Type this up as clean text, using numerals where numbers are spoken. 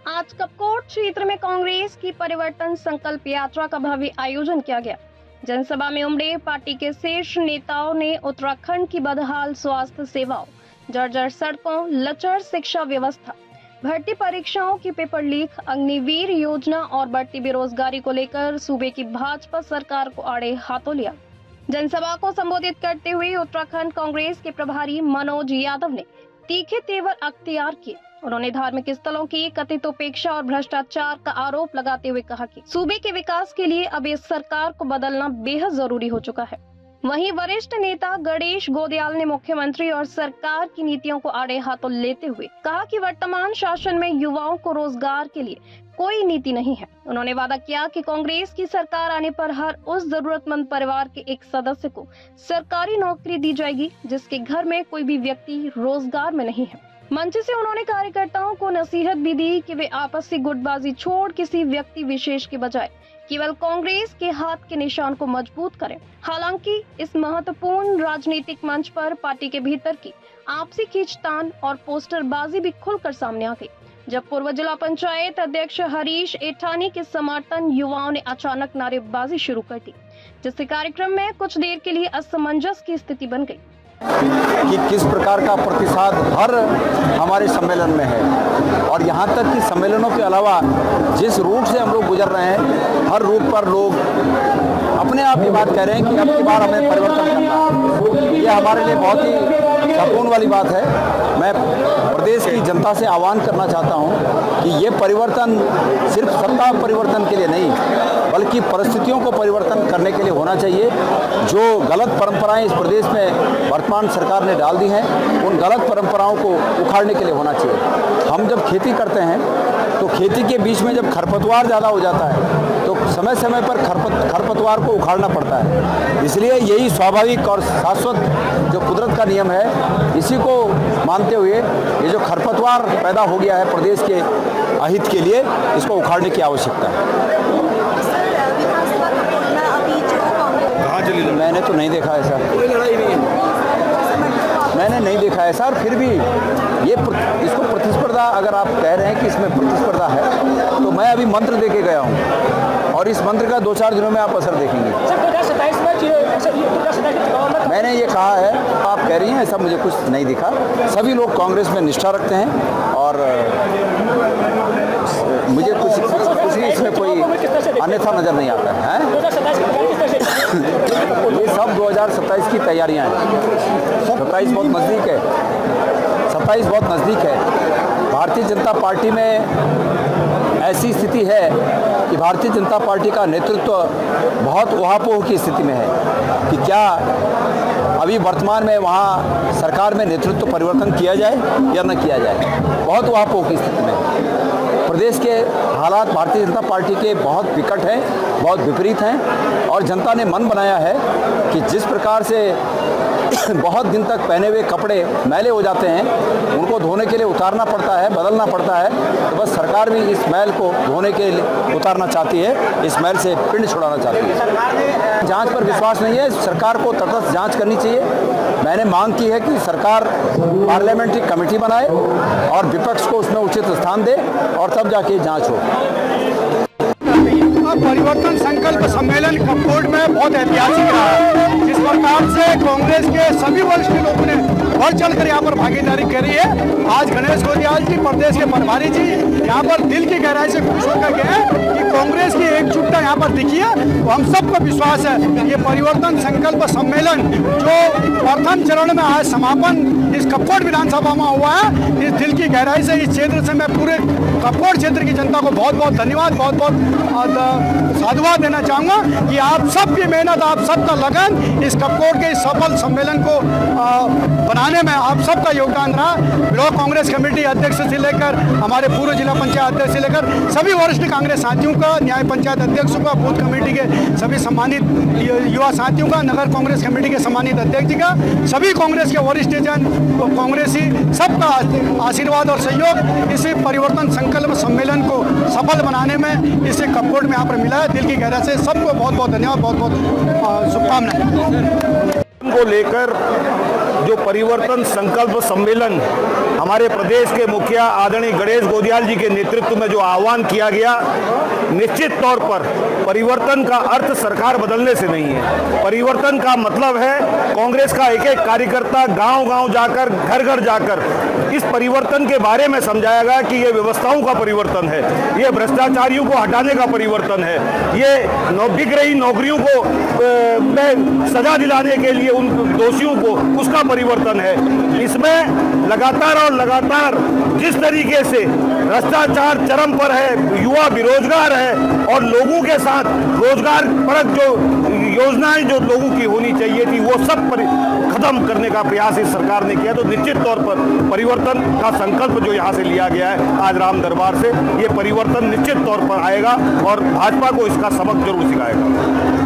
आज कपकोट क्षेत्र में कांग्रेस की परिवर्तन संकल्प यात्रा का भव्य आयोजन किया गया। जनसभा में उमड़े पार्टी के शीर्ष नेताओं ने उत्तराखंड की बदहाल स्वास्थ्य सेवाओं, जर्जर सड़कों, लचर शिक्षा व्यवस्था, भर्ती परीक्षाओं की पेपर लीक, अग्निवीर योजना और बढ़ती बेरोजगारी को लेकर सूबे की भाजपा सरकार को आड़े हाथों लिया। जनसभा को संबोधित करते हुए उत्तराखंड कांग्रेस के प्रभारी मनोज यादव ने तीखे तेवर अख्तियार किए। उन्होंने धार्मिक स्थलों की कथित उपेक्षा और भ्रष्टाचार का आरोप लगाते हुए कहा कि सूबे के विकास के लिए अब इस सरकार को बदलना बेहद जरूरी हो चुका है। वहीं वरिष्ठ नेता गणेश गोदयाल ने मुख्यमंत्री और सरकार की नीतियों को आड़े हाथों लेते हुए कहा कि वर्तमान शासन में युवाओं को रोजगार के लिए कोई नीति नहीं है। उन्होंने वादा किया कि कांग्रेस की सरकार आने पर हर उस जरूरतमंद परिवार के एक सदस्य को सरकारी नौकरी दी जाएगी जिसके घर में कोई भी व्यक्ति रोजगार में नहीं है। मंच से उन्होंने कार्यकर्ताओं को नसीहत भी दी कि वे आपसी गुटबाजी छोड़ किसी व्यक्ति विशेष के बजाय केवल कांग्रेस के हाथ के निशान को मजबूत करें। हालांकि इस महत्वपूर्ण राजनीतिक मंच पर पार्टी के भीतर की आपसी खींचतान और पोस्टरबाजी भी खुलकर सामने आ गई, जब पूर्व जिला पंचायत अध्यक्ष हरीश एठानी के समर्थन युवाओं ने अचानक नारेबाजी शुरू कर दी, जिससे कार्यक्रम में कुछ देर के लिए असमंजस की स्थिति बन गई कि किस प्रकार का प्रतिसाद हर हमारे सम्मेलन में है और यहाँ तक कि सम्मेलनों के अलावा जिस रूट से हम लोग गुजर रहे हैं, हर रूट पर लोग अपने आप ये बात कह रहे हैं कि अब की बार हमें परिवर्तन करना है। ये हमारे लिए बहुत ही सुकून वाली बात है। मैं प्रदेश की जनता से आह्वान करना चाहता हूँ कि ये परिवर्तन सिर्फ सत्ता परिवर्तन के लिए नहीं, बल्कि परिस्थितियों को परिवर्तन करने के लिए होना चाहिए। जो गलत परंपराएं इस प्रदेश में वर्तमान सरकार ने डाल दी हैं, उन गलत परंपराओं को उखाड़ने के लिए होना चाहिए। हम जब खेती करते हैं तो खेती के बीच में जब खरपतवार ज़्यादा हो जाता है तो समय समय पर खरपतवार को उखाड़ना पड़ता है। इसलिए यही स्वाभाविक और शाश्वत जो कुदरत का नियम है, इसी को मानते हुए ये जो खरपतवार पैदा हो गया है प्रदेश के अहित के लिए, इसको उखाड़ने की आवश्यकता है। मैंने तो नहीं देखा ऐसा, कोई लड़ाई नहीं है, मैंने नहीं देखा ऐसा। और फिर भी ये इसको प्रतिस्पर्धा, अगर आप कह रहे हैं कि इसमें प्रतिस्पर्धा है, तो मैं अभी मंत्र दे के गया हूँ और इस मंत्र का 2-4 दिनों में आप असर देखेंगे। मैंने ये कहा है, आप कह रही हैं, ऐसा मुझे कुछ नहीं दिखा। सभी लोग कांग्रेस में निष्ठा रखते हैं और मुझे कुछ इसमें कोई अन्यथा नज़र नहीं आता है। ये सब 2027 की तैयारियां हैं। 27 बहुत नज़दीक है, 27 बहुत नज़दीक है। भारतीय जनता पार्टी में ऐसी स्थिति है कि भारतीय जनता पार्टी का नेतृत्व बहुत उहापोह की स्थिति में है कि क्या अभी वर्तमान में वहाँ सरकार में नेतृत्व परिवर्तन किया जाए या न किया जाए। बहुत उहापोह की स्थिति में प्रदेश के हालात भारतीय जनता पार्टी के बहुत विकट हैं, बहुत विपरीत हैं और जनता ने मन बनाया है कि जिस प्रकार से बहुत दिन तक पहने हुए कपड़े मैले हो जाते हैं, उनको धोने के लिए उतारना पड़ता है, बदलना पड़ता है, तो बस सरकार भी इस मैल को धोने के लिए उतारना चाहती है, इस मैल से पिंड छुड़ाना चाहती है। जांच पर विश्वास नहीं है, सरकार को तटस्थ जांच करनी चाहिए। मैंने मांग की है कि सरकार पार्लियामेंट्री कमेटी बनाए और विपक्ष को उसमें उचित स्थान दे और तब जाके जांच हो। परिवर्तन संकल्प सम्मेलन कपकोट में बहुत ऐतिहासिक रहा है। जिस प्रकार से कांग्रेस के सभी वरिष्ठ लोगों ने बढ़ चढ़कर यहाँ पर भागीदारी करी है। आज गणेश गोदयाल जी, प्रदेश के प्रभारी जी, यहाँ पर दिल की गहराई से खुश होकर गए कि कांग्रेस की एकजुटता यहाँ पर दिखी है। तो हम सबको विश्वास है ये परिवर्तन संकल्प सम्मेलन जो प्रथम चरण में आज समापन इस कपकोट विधानसभा में हुआ है, इस दिल की गहराई से इस क्षेत्र से मैं पूरे कपकोट क्षेत्र की जनता को बहुत बहुत धन्यवाद, बहुत बहुत साधुवाद देना चाहूँगा कि आप सबकी मेहनत, आप सबका लगन इस कपकोट के सफल सम्मेलन को बनाने में आप सबका योगदान रहा। ब्लॉक कांग्रेस कमेटी अध्यक्ष से लेकर हमारे पूर्व जिला पंचायत अध्यक्ष से लेकर सभी वरिष्ठ कांग्रेस साथियों का, न्याय पंचायत अध्यक्षों का, बूथ कमेटी के सभी सम्मानित युवा साथियों का, नगर कांग्रेस कमेटी के सम्मानित अध्यक्ष जी का, सभी कांग्रेस के वरिष्ठ जन, कांग्रेसी सबका आशीर्वाद और सहयोग इस परिवर्तन संकल्प सम्मेलन को सफल बनाने में इसे कपकोट में यहाँ पर मिला है। दिल की गहराई से सबको बहुत बहुत धन्यवाद, बहुत बहुत शुभकामनाएं। को लेकर जो परिवर्तन संकल्प सम्मेलन हमारे प्रदेश के मुखिया आदरणीय गणेश गोदियाल जी के नेतृत्व में जो आह्वान किया गया, निश्चित तौर पर परिवर्तन का अर्थ सरकार बदलने से नहीं है। परिवर्तन का मतलब है कांग्रेस का एक एक कार्यकर्ता गांव-गांव जाकर, घर-घर जाकर इस परिवर्तन के बारे में समझाएगा कि ये व्यवस्थाओं का परिवर्तन है, ये भ्रष्टाचारियों को हटाने का परिवर्तन है, ये बिक रही नौकरियों को में सजा दिलाने के लिए उन दोषियों को उसका परिवर्तन है। इसमें लगातार जिस तरीके से भ्रष्टाचार चरम पर है, युवा बेरोजगार है और लोगों के साथ रोजगार परक जो योजनाएं जो लोगों की होनी चाहिए थी वो सब खत्म करने का प्रयास इस सरकार ने किया। तो निश्चित तौर पर परिवर्तन का संकल्प जो यहाँ से लिया गया है आज राम दरबार से, ये परिवर्तन निश्चित तौर पर आएगा और भाजपा को इसका सबक जरूर सिखाएगा।